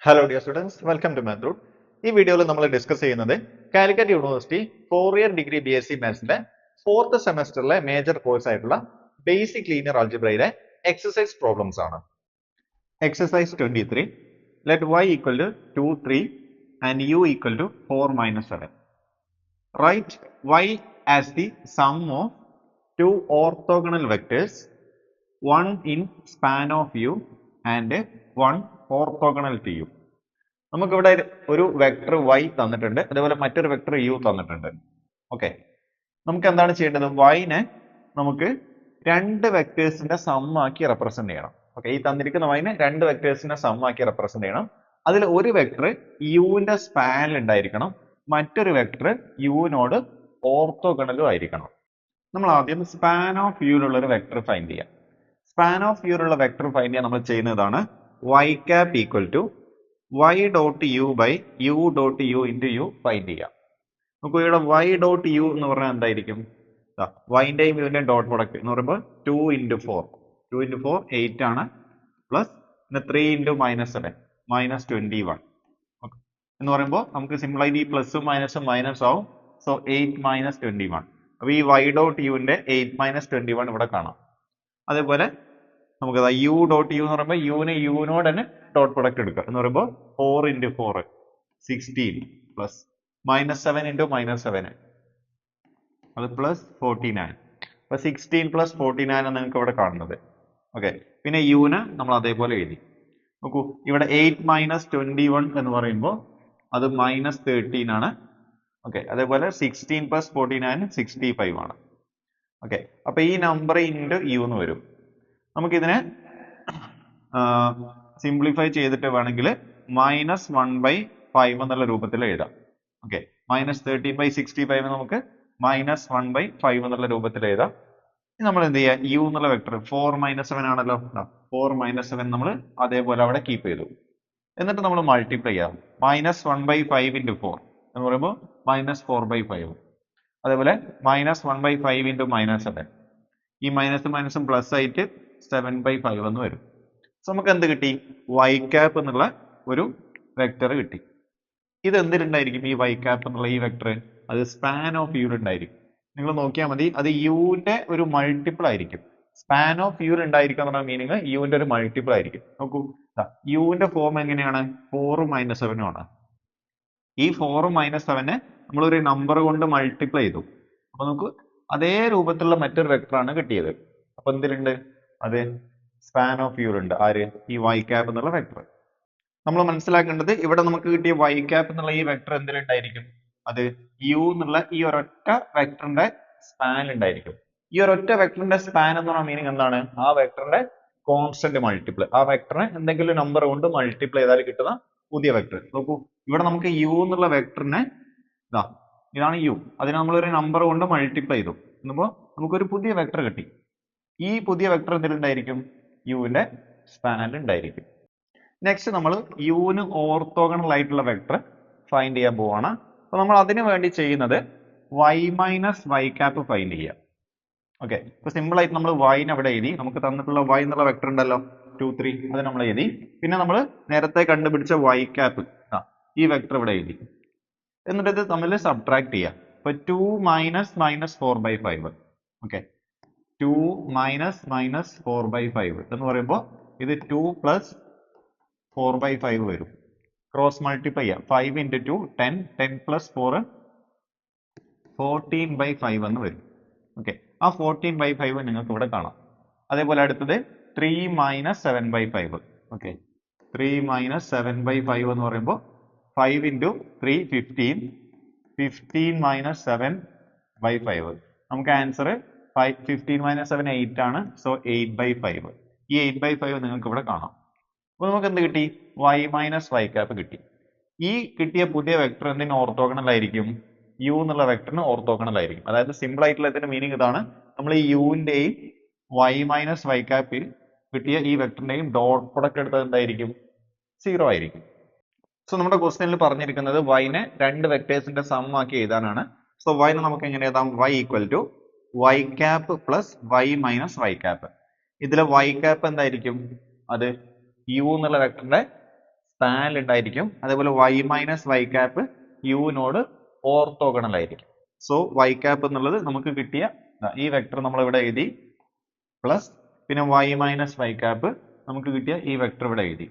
Hello dear students, welcome to മാത്രൂട്ട്. ഈ വീഡിയോയിൽ നമ്മൾ ഡിസ്കസ് ചെയ്യുന്നത് Calicut university four year degree BSc മാത്സിന്റെ 4th സെമസ്റ്ററിലെ മേജർ കോഴ്സ് ആയിട്ടുള്ള ബേസിക് ലീനിയർ ആൾജിബ്രയിലെ എക്സസൈസ് പ്രോബ്ലംസ് ആണ്. Exercise 23. Let y equal to 2, 3 and u equal to 4 minus 7. Write y as the sum of two orthogonal vectors, one in span of u and one orthogonal to u. നമുക്കിവിടെ ഒരു vector y തന്നിട്ടുണ്ട്, അതേപോലെ മറ്റൊരു vector u തന്നിട്ടുണ്ട്. Okay, നമുക്ക് എന്താണ് ചെയ്യേണ്ടത്? y-നെ നമുക്ക് രണ്ട് വെക്ടേഴ്സിന്റെ സം ആക്കി റെപ്രസെന്റ് ചെയ്യണം. ഓക്കെ, ഈ തന്നിരിക്കുന്ന y-നെ രണ്ട് വെക്ടേഴ്സിന്റെ സം ആക്കി റെപ്രസെന്റ് ചെയ്യണം. അതിൽ ഒരു വെക്ടർ u-ന്റെ സ്പാനിൽ ഉണ്ടായിരിക്കണം, മറ്റൊരു വെക്ടർ u-നോട് ഓർത്തോഗണലും ആയിരിക്കണം. നമ്മൾ ആദ്യം സ്പാൻ ഓഫ് യുയിലുള്ള ഒരു വെക്ടർ ഫൈൻഡ് ചെയ്യാം. സ്പാൻ ഓഫ് യുയിലുള്ള വെക്ടർ ഫൈൻഡ് ചെയ്യാൻ നമ്മൾ ചെയ്യുന്നതാണ് y cap equal to y dot u by u dot u into u find ചെയ്യാം. നമുക്ക് ഇവിടെ y dot u എന്ന് പറഞ്ഞാൽ എന്തായിരിക്കും? y-ന്റെയും u-ന്റെയും ഡോട്ട് പ്രൊഡക്റ്റ് എന്ന് പറയുമ്പോൾ 2 into 4 2 into 4 8 ആണ്, പ്ലസ് 3 into -7 -21 എന്ന് പറയുമ്പോൾ നമുക്ക് സിമ്പിൾ ആയിട്ട് ഈ പ്ലസും മൈനസും മൈനസ് ആവും. So 8 minus 21. അപ്പൊ ഈ y dot u-ന്റെ 8 minus 21 ഇവിടെ കാണാം. അതേപോലെ നമുക്ക് u dot u എന്ന് പറയുമ്പോൾ u-നെ u-നോട് തന്നെ ഡോട്ട് പ്രൊഡക്റ്റ് എടുക്കുക എന്ന് പറയുമ്പോൾ 4 into 4 16 പ്ലസ് -7 into -7 അത് പ്ലസ് 49. അപ്പൊ 16 പ്ലസ് 49 ആണ് നിങ്ങൾക്ക് ഇവിടെ കാണുന്നത്. ഓക്കെ, പിന്നെ u-ന് നമ്മൾ അതേപോലെ എഴുതി. നോക്കൂ, ഇവിടെ 8 minus 21 എന്ന് പറയുമ്പോൾ അത് -13 ആണ്. ഓക്കെ, അതേപോലെ 16 പ്ലസ് 49 65 ആണ്. ഓക്കെ, അപ്പൊ ഈ നമ്പർ ഇൻറ്റു u എന്ന് വരും. നമുക്കിതിനെ സിംപ്ലിഫൈ ചെയ്തിട്ട് വേണമെങ്കിൽ -1/5 എന്നുള്ള രൂപത്തിൽ എഴുതാം. ഓക്കെ, -13/65 നമുക്ക് -1/5 എന്നുള്ള രൂപത്തിൽ എഴുതാം. നമ്മൾ എന്ത് ചെയ്യാം? u എന്നുള്ള വെക്ടർ 4 - 7 ആണല്ലോ, 4 - 7 നമ്മൾ അതേപോലെ അവിടെ കീപ്പ് ചെയ്തു. എന്നിട്ട് നമ്മൾ മൾട്ടിപ്ലൈ ചെയ്യാം. -1/5 into 4 എന്ന് പറയുമ്പോൾ -4/5. അതേപോലെ -1/5 into -7, ഈ മൈനസും മൈനസും പ്ലസ് ആയിട്ട് 7/5 എന്ന് വരും. സോ നമുക്ക് എന്ത് കിട്ടി? y cap എന്നുള്ള ഒരു വെക്ടർ കിട്ടി. ഇത് എന്തിലുണ്ടായിരിക്കും? ഈ y cap എന്നുള്ള ഈ വെക്ടർ അത് സ്പാൻ ഓഫ് യു ഉണ്ടായിരിക്കും. നിങ്ങൾ നോക്കിയാൽ മതി, അത് യുവിന്റെ ഒരു മൾട്ടിപ്പിൾ ആയിരിക്കും. സ്പാൻ ഓഫ് യു ഉണ്ടായിരിക്കുക എന്നുള്ള മീനിങ് യുവിന്റെ ഒരു മൾട്ടിപ്പിൾ ആയിരിക്കും. നോക്കൂ, യുവിന്റെ ഫോം എങ്ങനെയാണ്? 4 - 7 ആണ്. ഈ 4 - 7 നമ്മളൊരു നമ്പർ കൊണ്ട് മൾട്ടിപ്ലൈ ചെയ്തു. അപ്പൊ നമുക്ക് അതേ രൂപത്തിലുള്ള മറ്റൊരു വെക്ടർ ആണ് കിട്ടിയത്. അപ്പൊ എന്തിലുണ്ട്? അത് സ്പാൻ ഓഫ് യു ഉണ്ട്. ആര്? ഈ y cap എന്നുള്ള വെക്ടർ. നമ്മൾ മനസ്സിലാക്കേണ്ടത്, ഇവിടെ നമുക്ക് കിട്ടിയ y cap എന്നുള്ള ഈ വെക്ടർ എന്തിലുണ്ടായിരിക്കും? അത് u എന്നുള്ള ഈ ഒരൊറ്റ വെക്ടറിന്റെ സ്പാൻ ഉണ്ടായിരിക്കും. ഈ ഒരൊറ്റ വെക്ടറിന്റെ സ്പാൻ എന്ന് പറഞ്ഞ മീനിങ് എന്താണ്? ആ വെക്ടറിന്റെ കോൺസ്റ്റന്റ് മൾട്ടിപ്പിൾ, ആ വെക്ടറിനെ എന്തെങ്കിലും നമ്പർ കൊണ്ട് മൾട്ടിപ്ലൈ ചെയ്താൽ കിട്ടുന്ന പുതിയ വെക്ടർ. നോക്കൂ, ഇവിടെ നമുക്ക് u എന്നുള്ള വെക്ടറിനെ ഇതാണ് u, അതിനെ നമ്മൾ ഒരു നമ്പർ കൊണ്ട് മൾട്ടിപ്ലൈ ചെയ്തു എന്നുമ്പോൾ നമുക്കൊരു പുതിയ വെക്ടർ കിട്ടി. ഈ പുതിയ വെക്ടർ എന്തിലുണ്ടായിരിക്കും? യുവിന്റെ സ്പാനിൽ ഉണ്ടായിരിക്കും. നെക്സ്റ്റ് നമ്മൾ യുവിന് ഓർത്തോഗണൽ ആയിട്ടുള്ള വെക്ടർ ഫൈൻഡ് ചെയ്യാൻ പോവാണ്. അപ്പൊ നമ്മൾ അതിനു വേണ്ടി ചെയ്യുന്നത് y minus y cap find ചെയ്യാം. ഓക്കെ, ഇപ്പൊ സിമ്പിൾ ആയിട്ട് നമ്മൾ y-നെ അവിടെ എഴുതി. നമുക്ക് തന്നിട്ടുള്ള y എന്നുള്ള വെക്ടർ ഉണ്ടല്ലോ 2, 3, അത് നമ്മൾ എഴുതി. പിന്നെ നമ്മൾ നേരത്തെ കണ്ടുപിടിച്ച y cap ഈ വെക്ടർ ഇവിടെ എഴുതി. എന്നിട്ട് ഇത് തമ്മിൽ സബ്ട്രാക്ട് ചെയ്യാം. ഇപ്പൊ 2 minus -4/5. ഓക്കെ, 2 minus -4/5 എന്ന് പറയുമ്പോൾ ഇത് 2 plus 4/5 വരും. ക്രോസ് മൾട്ടിപ്ലൈ ചെയ്യാം. 5 into 2 10, 10 plus 4 14/5 എന്ന് വരും. ഓക്കെ, ആ 14/5 നിങ്ങൾക്ക് ഇവിടെ കാണാം. അതേപോലെ അടുത്തത് 3 minus 7/5. ഓക്കെ, 3 minus 7/5 എന്ന് പറയുമ്പോൾ 5 into 3 15, 15 minus 7/5. നമുക്ക് ആൻസർ 15 minus 7 8 ആണ്. സോ 8/5. ഈ 8/5 നിങ്ങൾക്ക് ഇവിടെ കാണാം. അപ്പൊ നമുക്ക് എന്ത് കിട്ടി? y minus y cap കിട്ടി. ഈ കിട്ടിയ പുതിയ വെക്ടർ എന്തിന് ഓർത്തോഗണൽ ആയിരിക്കും? u എന്നുള്ള വെക്ടറിന് ഓർത്തോഗണൽ ആയിരിക്കും. അതായത് സിമ്പിൾ ആയിട്ടുള്ള ഇതിന്റെ മീനിങ് ഇതാണ്. നമ്മൾ ഈ യുവിന്റെയും y minus y cap കിട്ടിയ ഈ വെക്ടറിന്റെയും ഡോട്ട് പ്രൊഡക്റ്റ് എടുത്തത് എന്തായിരിക്കും? 0 ആയിരിക്കും. സോ നമ്മുടെ ക്വസ്റ്റ്യനിൽ പറഞ്ഞിരിക്കുന്നത് y-നെ രണ്ട് വെക്ടേഴ്സിന്റെ സം ആക്കി എഴുതാനാണ്. സോ y-നെ നമുക്ക് എങ്ങനെ എഴുതാം? y equal to y cap plus y minus y cap. ഇതിലെ y cap എന്തായിരിക്കും? അത് u എന്നുള്ള വെക്ടറിന്റെ പാരലൽ ആയിരിക്കും. അതേപോലെ y മൈനസ് വൈ ക്യാപ്പ് യുവിനോട് ഓർത്തോഗണൽ ആയിരിക്കും. സോ y ക്യാപ്പ് എന്നുള്ളത് നമുക്ക് കിട്ടിയ ഈ വെക്ടർ നമ്മൾ ഇവിടെ എഴുതി പ്ലസ് പിന്നെ y മൈനസ് വൈ ക്യാപ്പ് നമുക്ക് കിട്ടിയ ഈ വെക്ടർ ഇവിടെ എഴുതി.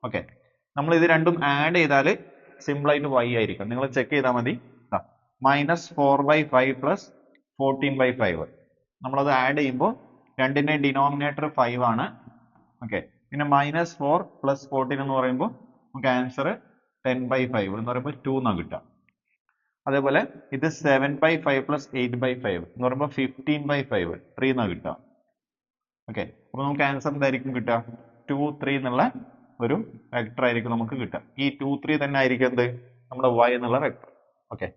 ഓക്കെ, നമ്മൾ ഇത് രണ്ടും ആഡ് ചെയ്താൽ സിമ്പിൾ ആയിട്ട് y ആയിരിക്കും. നിങ്ങൾ ചെക്ക് ചെയ്താൽ മതി. -4/5 പ്ലസ് 14/5 നമ്മളത് ആഡ് ചെയ്യുമ്പോൾ രണ്ടിന്റെയും ഡിനോമിനേറ്റർ 5 ആണ്. ഓക്കെ, പിന്നെ -4 പ്ലസ് 14 എന്ന് പറയുമ്പോൾ നമുക്ക് ആൻസർ 10/5 എന്ന് പറയുമ്പോൾ 2 എന്നാണ് കിട്ടുക. അതേപോലെ ഇത് 7/5 പ്ലസ് 8/5 എന്ന് പറയുമ്പോൾ 15/5 3 എന്നാണ് കിട്ടുക. ഓക്കെ, അപ്പൊ നമുക്ക് ആൻസർ എന്തായിരിക്കും കിട്ടുക? 2, 3 എന്നുള്ള ഒരു വെക്ടർ ആയിരിക്കും നമുക്ക് കിട്ടുക. ഈ 2, 3 തന്നെ ആയിരിക്കും എന്ത് നമ്മുടെ y എന്നുള്ള വെക്ടർ. ഓക്കെ.